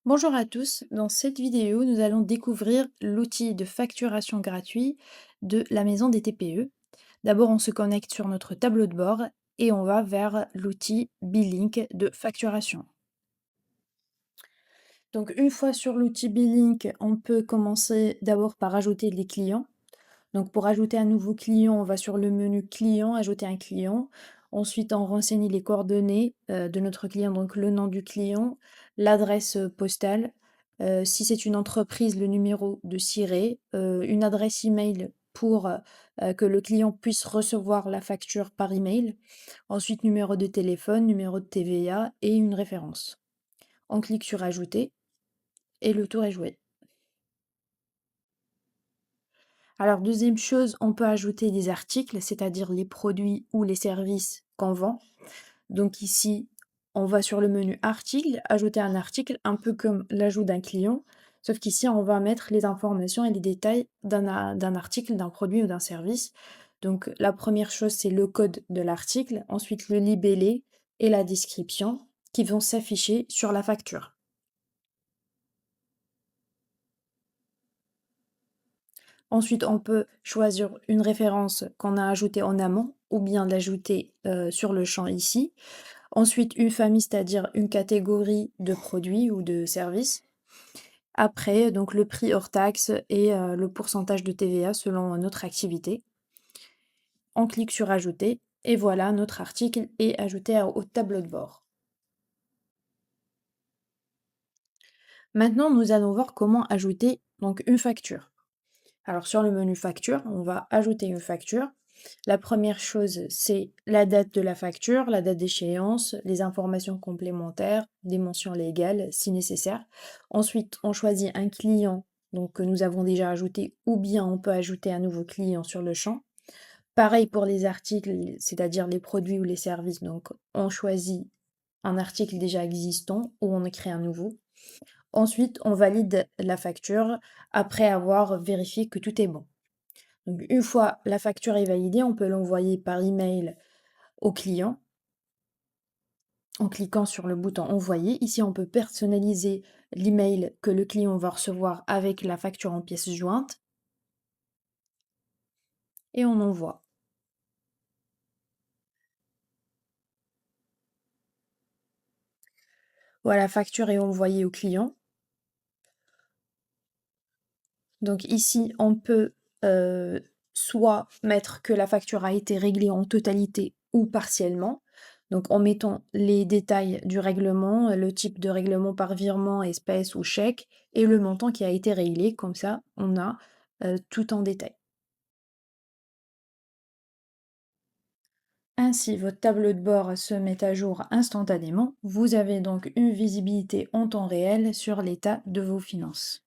Bonjour à tous, dans cette vidéo, nous allons découvrir l'outil de facturation gratuit de la maison des TPE. D'abord, on se connecte sur notre tableau de bord et on va vers l'outil Billing de facturation. Donc, une fois sur l'outil Billing, on peut commencer d'abord par ajouter les clients. Donc pour ajouter un nouveau client, on va sur le menu client, ajouter un client. Ensuite, on renseigne les coordonnées de notre client, donc le nom du client, l'adresse postale, si c'est une entreprise, le numéro de SIRET, une adresse email pour que le client puisse recevoir la facture par email. Ensuite, numéro de téléphone, numéro de TVA et une référence. On clique sur ajouter et le tour est joué. Alors, deuxième chose, on peut ajouter des articles, c'est-à-dire les produits ou les services qu'on vend. Donc ici, on va sur le menu article, ajouter un article, un peu comme l'ajout d'un client, sauf qu'ici, on va mettre les informations et les détails d'un article, d'un produit ou d'un service. Donc la première chose, c'est le code de l'article, ensuite le libellé et la description qui vont s'afficher sur la facture. Ensuite, on peut choisir une référence qu'on a ajoutée en amont ou bien l'ajouter sur le champ ici. Ensuite, une famille, c'est-à-dire une catégorie de produits ou de services. Après, donc le prix hors taxe et le pourcentage de TVA selon notre activité. On clique sur ajouter et voilà, notre article est ajouté au tableau de bord. Maintenant, nous allons voir comment ajouter donc une facture. Alors sur le menu facture, on va ajouter une facture. La première chose, c'est la date de la facture, la date d'échéance, les informations complémentaires, des mentions légales si nécessaire. Ensuite, on choisit un client donc, que nous avons déjà ajouté ou bien on peut ajouter un nouveau client sur le champ. Pareil pour les articles, c'est-à-dire les produits ou les services. Donc, on choisit un article déjà existant ou on en crée un nouveau. Ensuite, on valide la facture après avoir vérifié que tout est bon. Donc, une fois la facture est validée, on peut l'envoyer par email au client en cliquant sur le bouton envoyer. Ici, on peut personnaliser l'email que le client va recevoir avec la facture en pièces jointes et on envoie. Voilà, la facture est envoyée au client. Donc ici, on peut soit mettre que la facture a été réglée en totalité ou partiellement. Donc en mettant les détails du règlement, le type de règlement par virement, espèce ou chèque, et le montant qui a été réglé. Comme ça, on a tout en détail. Ainsi, votre tableau de bord se met à jour instantanément. Vous avez donc une visibilité en temps réel sur l'état de vos finances.